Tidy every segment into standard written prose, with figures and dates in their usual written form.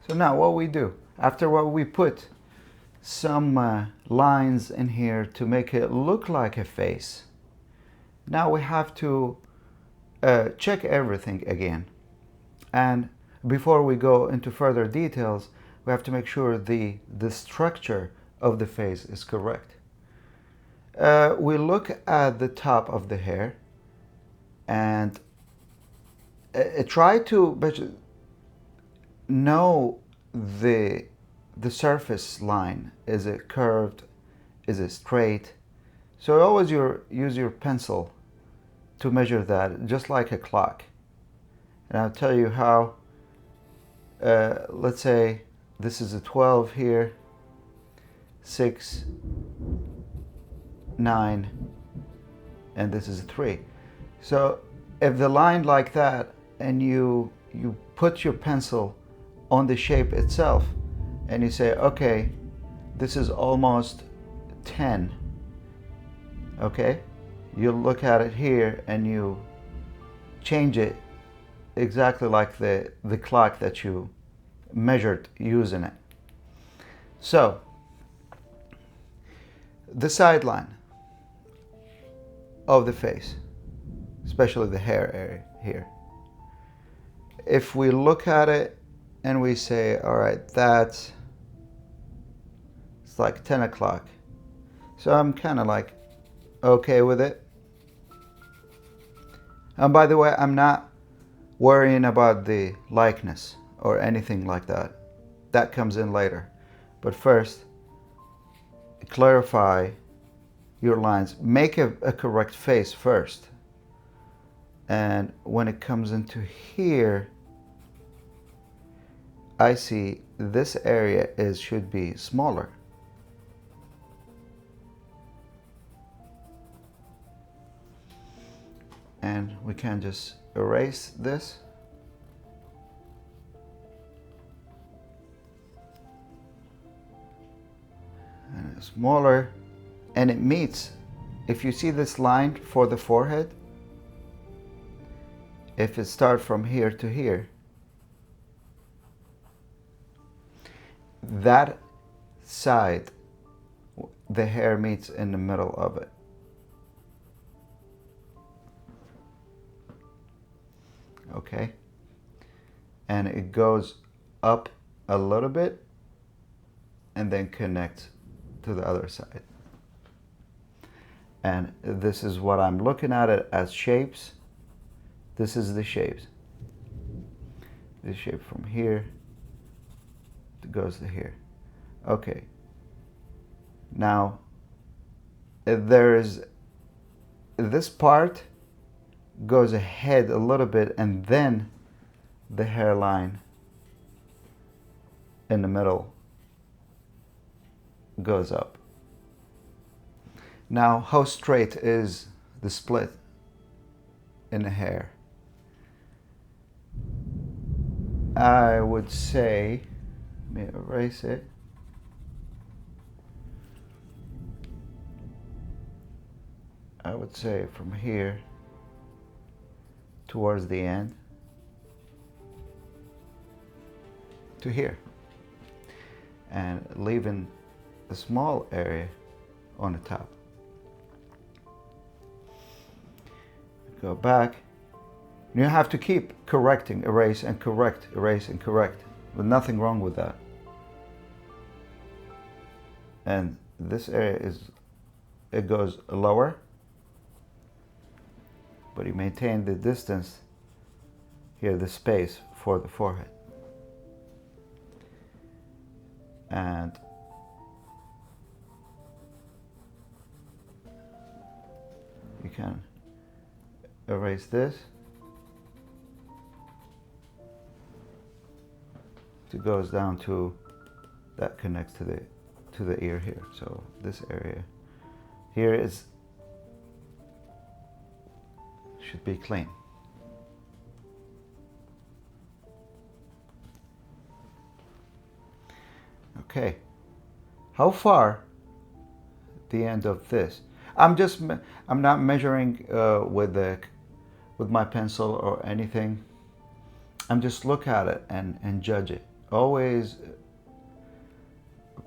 So now what we do, after what we put some lines in here to make it look like a face, now we have to check everything again. And before we go into further details, we have to make sure the structure of the face is correct. We look at the top of the hair and try to know the surface line. Is it curved? Is it straight? So always use your pencil to measure that, just like a clock. And I'll tell you how. Let's say this is a 12 here, 6, 9, and this is a 3. So if the line like that, and you put your pencil on the shape itself, and you say, okay, this is almost 10. Okay, you look at it here and you change it exactly like the clock that you measured using it. So the sideline of the face, especially the hair area here, if we look at it and we say, all right, it's like 10 o'clock. So I'm kind of like okay with it. And by the way, I'm not worrying about the likeness or anything like that. That comes in later. But first, clarify your lines. Make a correct face first. And when it comes into here, I see this area should be smaller. And we can just erase this. And it's smaller, and it meets. If you see this line for the forehead, if it starts from here to here, that side, the hair meets in the middle of it. Okay, and it goes up a little bit and then connects to the other side. And this is what I'm looking at it as shapes. This is the shapes. The shape from here goes to here. Okay, now there is this part goes ahead a little bit, and then the hairline in the middle goes up. Now, how straight is the split in the hair? I would say, let me erase it. I would say from here towards the end to here, and leaving a small area on the top. Go back. You have to keep correcting, erase and correct, erase and correct. But nothing wrong with that. And this area it goes lower, but you maintain the distance here, the space for the forehead. And you can erase this. It goes down to that connects to the ear here. So this area here should be clean. Okay, how far the end of this? I'm not measuring with my pencil or anything. I'm just look at it and judge it. always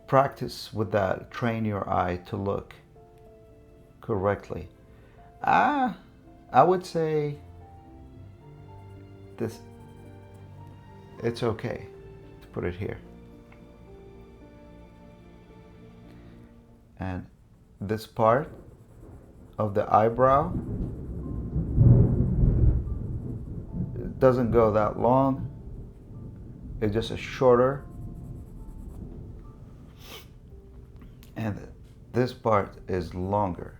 practice with that. Train your eye to look correctly. I would say this, it's okay to put it here. And this part of the eyebrow, it doesn't go that long. It's just a shorter. And this part is longer.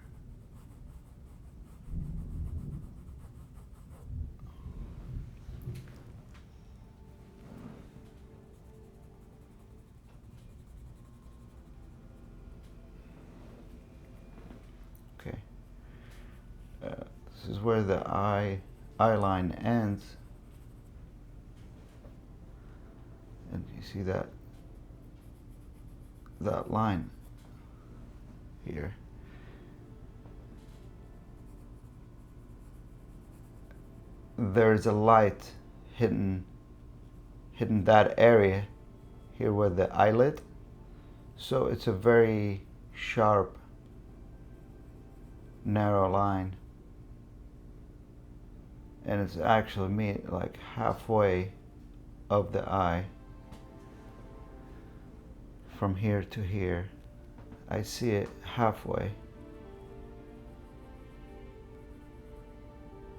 Okay. This is where the eye line ends. And you see that line here. There's a light hidden that area here where the eyelid. So it's a very sharp, narrow line. And it's actually made like halfway of the eye. From here to here, I see it halfway.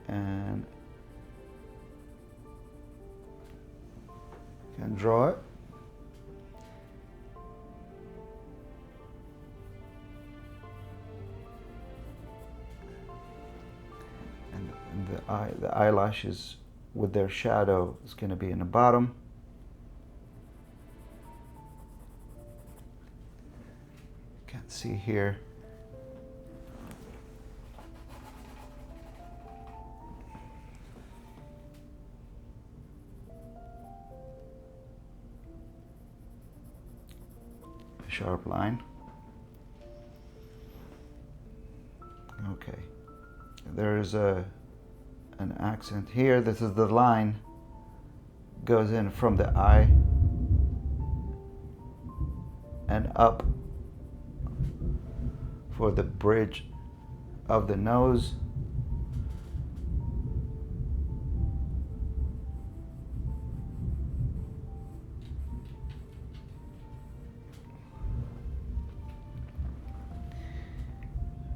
And can draw it. And the eyelashes with their shadow is going to be in the bottom. Can't see here. A sharp line. Okay. There is an accent here. This is the line goes in from the eye and up for the bridge of the nose.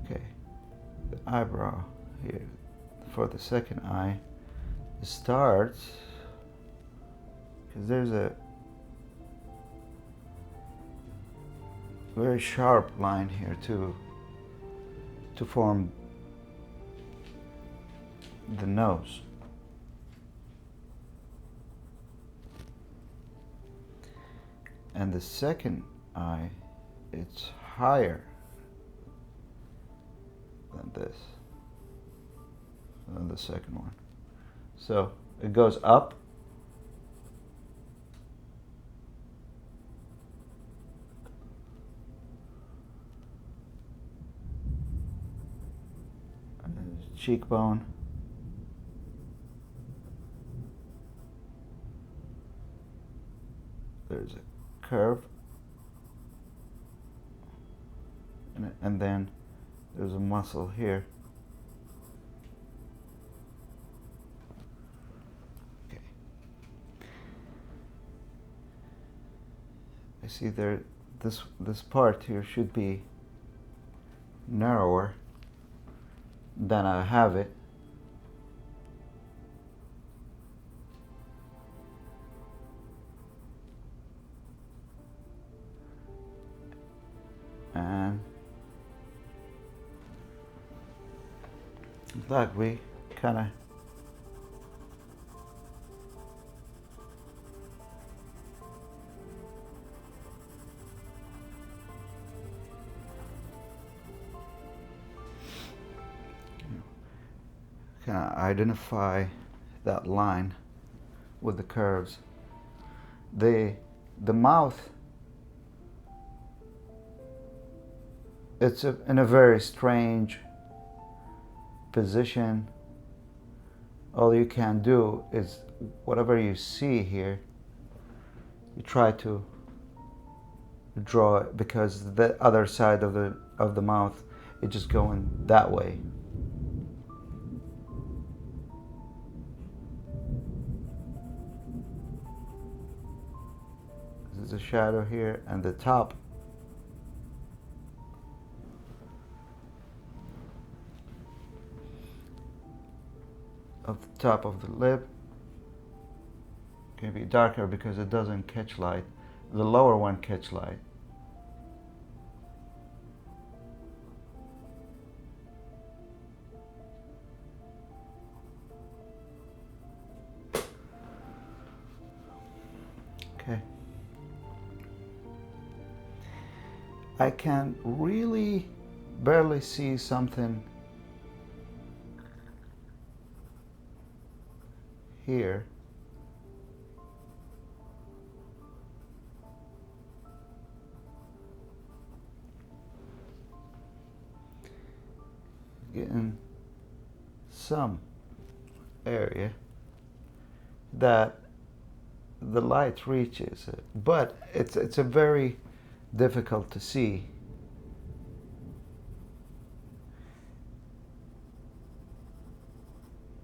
Okay, the eyebrow here for the second eye starts, because there's a very sharp line here to form the nose. And the second eye, it's higher than this, than the second one. So it goes up. Cheekbone. There's a curve. And then there's a muscle here. Okay. I see there, this part here should be narrower than I have it. And like we kind of identify that line with the curves. The mouth, it's in a very strange position. All you can do is whatever you see here, you try to draw it, because the other side of the mouth is just going that way. This is a shadow here, and the top of the lip can be darker because it doesn't catch light. The lower one catch light. Okay. I can really barely see something here. Getting some area that the light reaches, but it's a very difficult to see.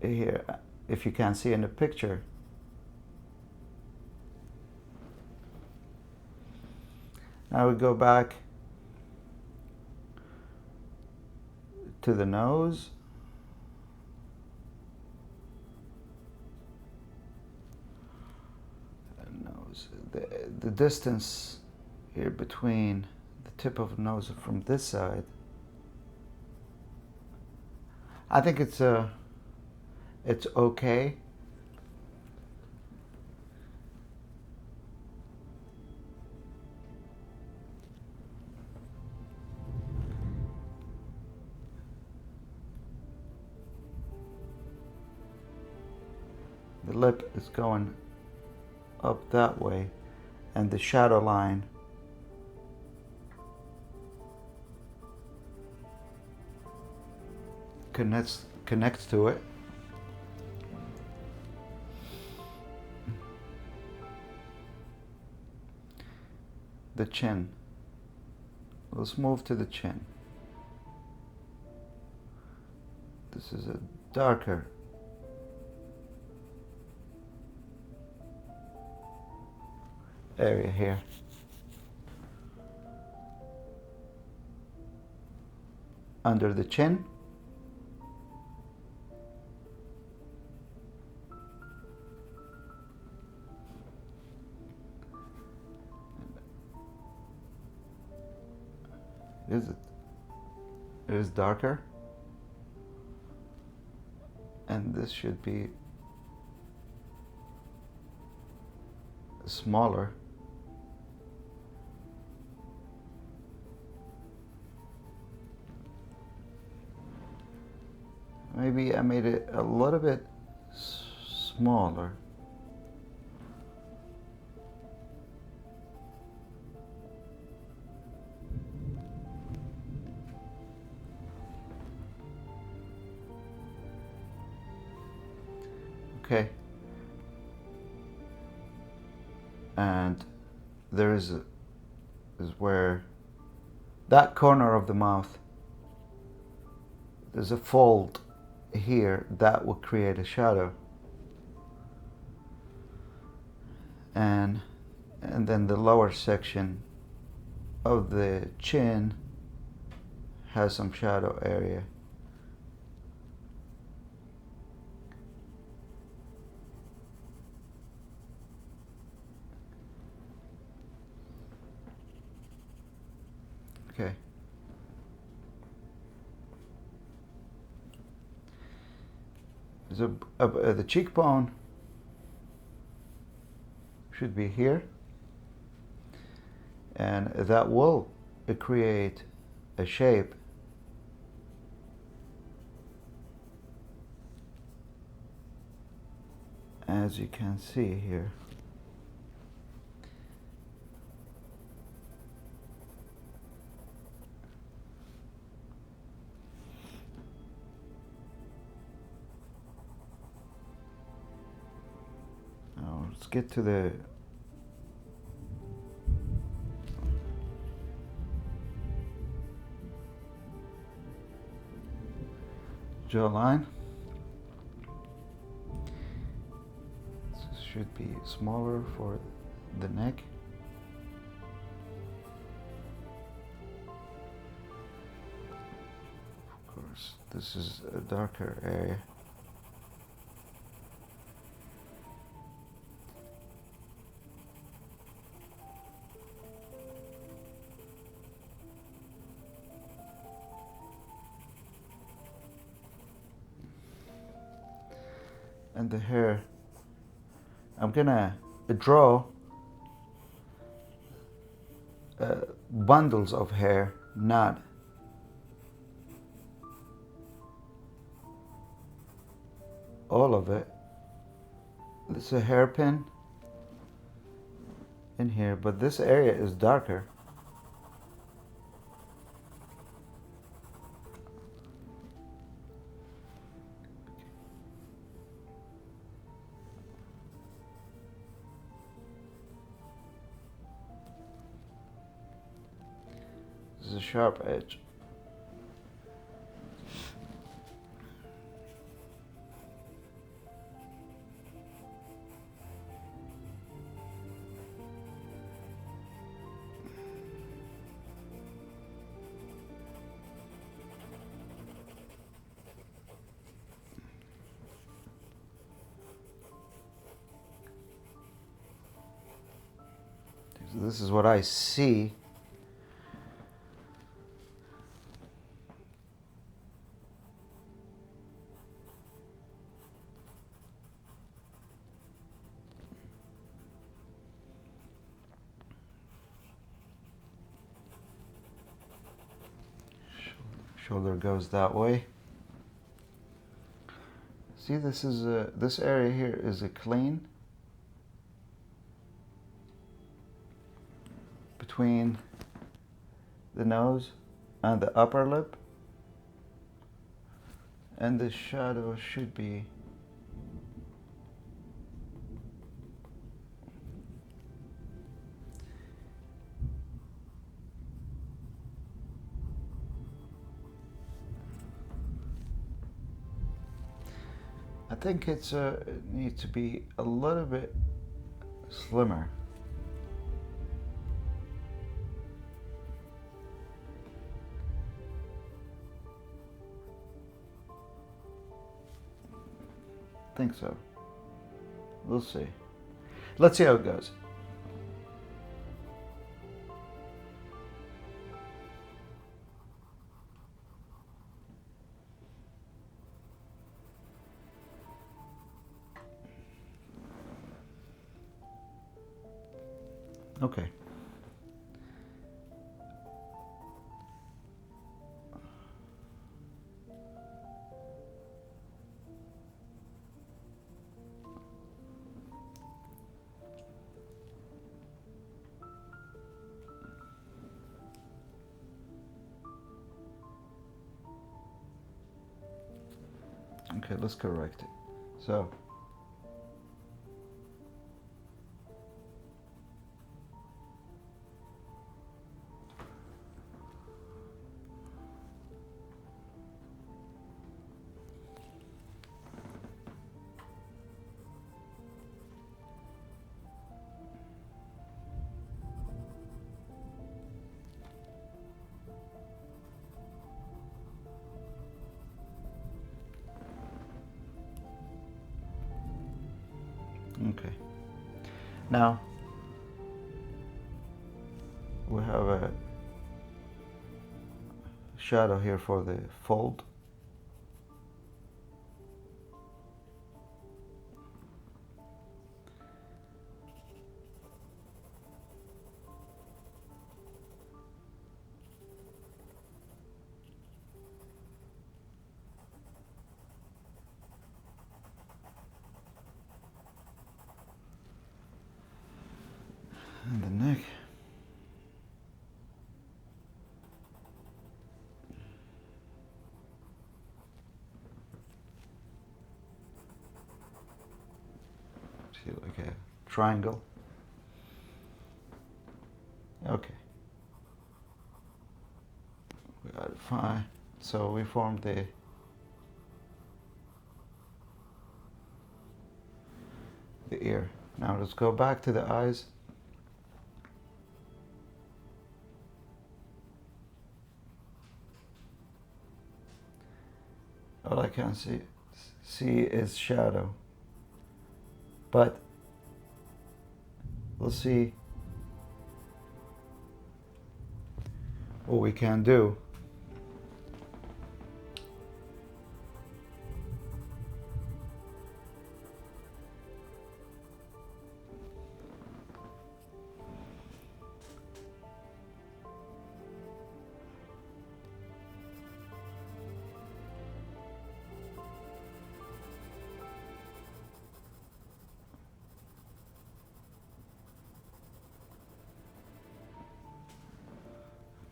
Here, if you can see in the picture, now we go back to the nose. The distance here between the tip of the nose from this side, I think it's okay. The lip is going up that way, and the shadow line connects to it. The chin. Let's move to the chin. This is a darker area here. Under the chin. Is it? It is darker. And this should be smaller. Maybe I made it a little bit smaller. Okay. And there is where that corner of the mouth, there's a fold here that will create a shadow, and then the lower section of the chin has some shadow area. Okay. The cheekbone should be here, and that will create a shape as you can see here. Now let's get to the jawline. This should be smaller for the neck. Of course, this is a darker area. And the hair, I'm gonna draw bundles of hair, not all of it. It's a hairpin in here, but this area is darker. This is a sharp edge. So this is what I see. Shoulder goes that way. See, this is this area here is a clean between the nose and the upper lip, and the shadow should be I think it needs to be a little bit slimmer. I think so. We'll see. Let's see how it goes. Okay. Okay, let's correct it. So, okay. Now, we have a shadow here for the fold. And the neck. See, like a triangle. Okay. We got it fine. So we formed the the ear. Now let's go back to the eyes. All I can see is shadow. But we'll see what we can do.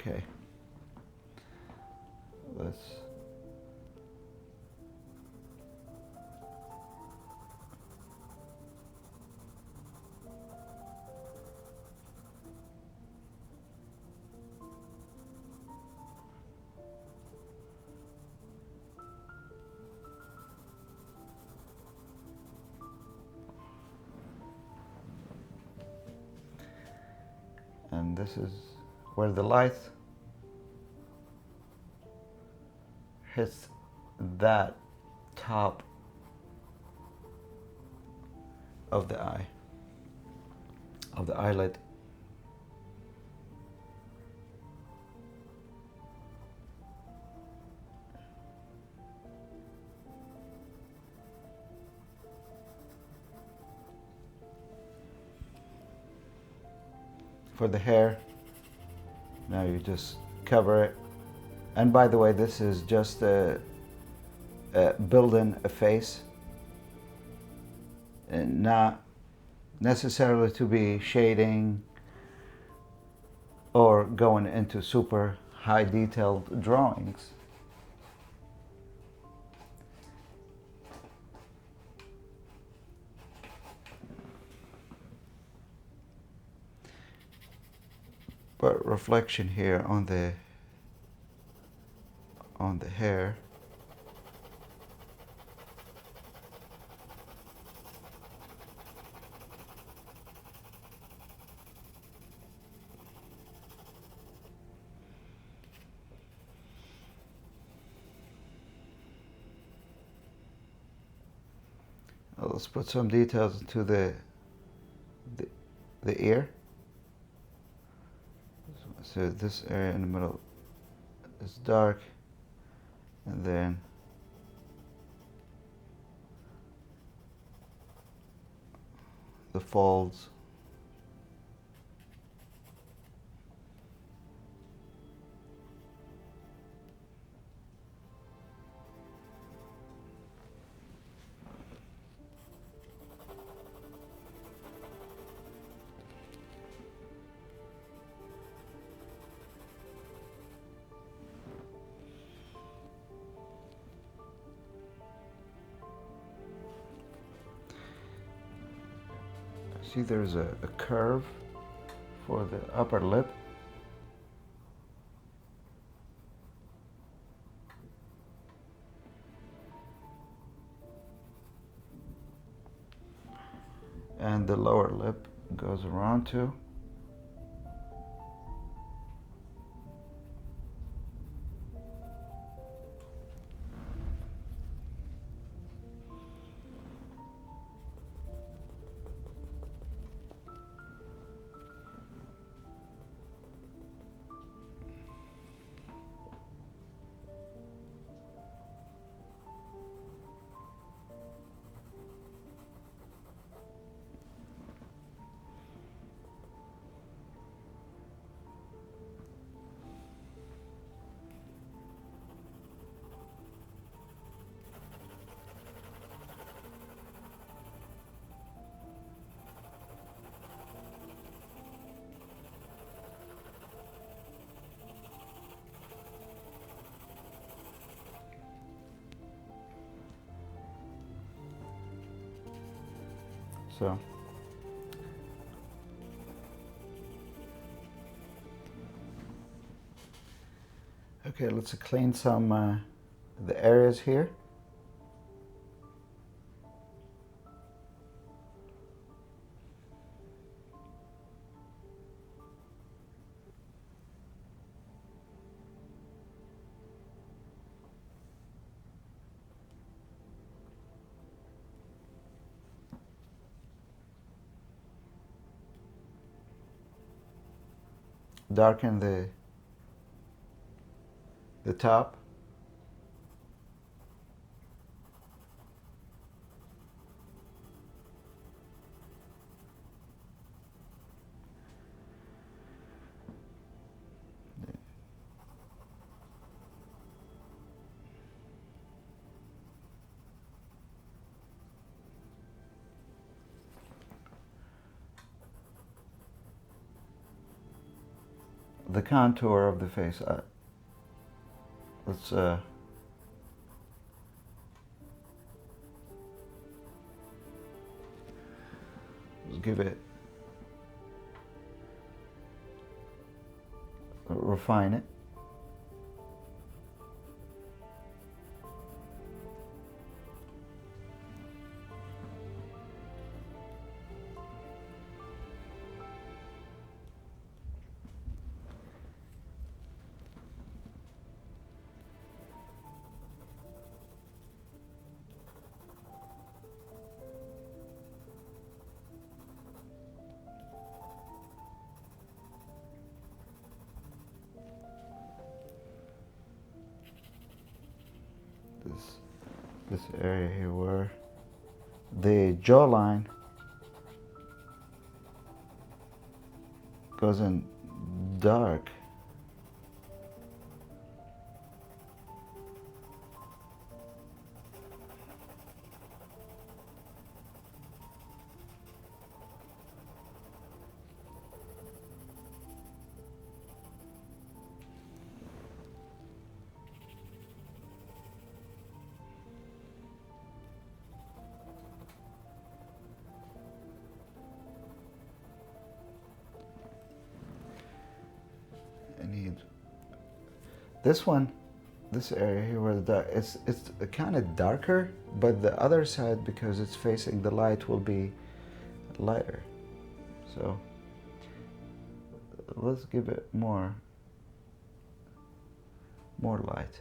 Okay. Let's and this is where the light hits that top of the eye, of the eyelid. For the hair, now you just cover it. And by the way, this is just building a face, and not necessarily to be shading or going into super high detailed drawings. But reflection here on the hair. Let's put some details into the ear. So this area in the middle is dark, and then the folds. See, there's a curve for the upper lip. And the lower lip goes around too. So okay, let's clean some the areas here. darken the top. The contour of the face. Let's give it, refine it. This area here where the jawline goes in dark. I need this one, this area here where the dark, it's kind of darker, but the other side, because it's facing the light, will be lighter. So let's give it more light.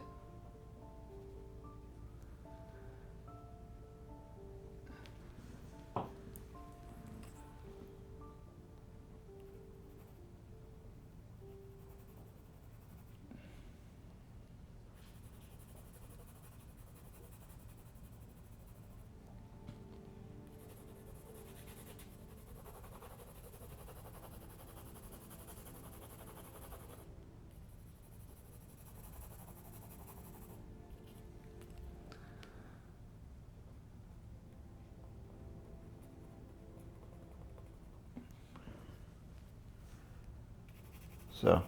So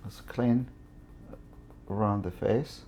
let's clean around the face.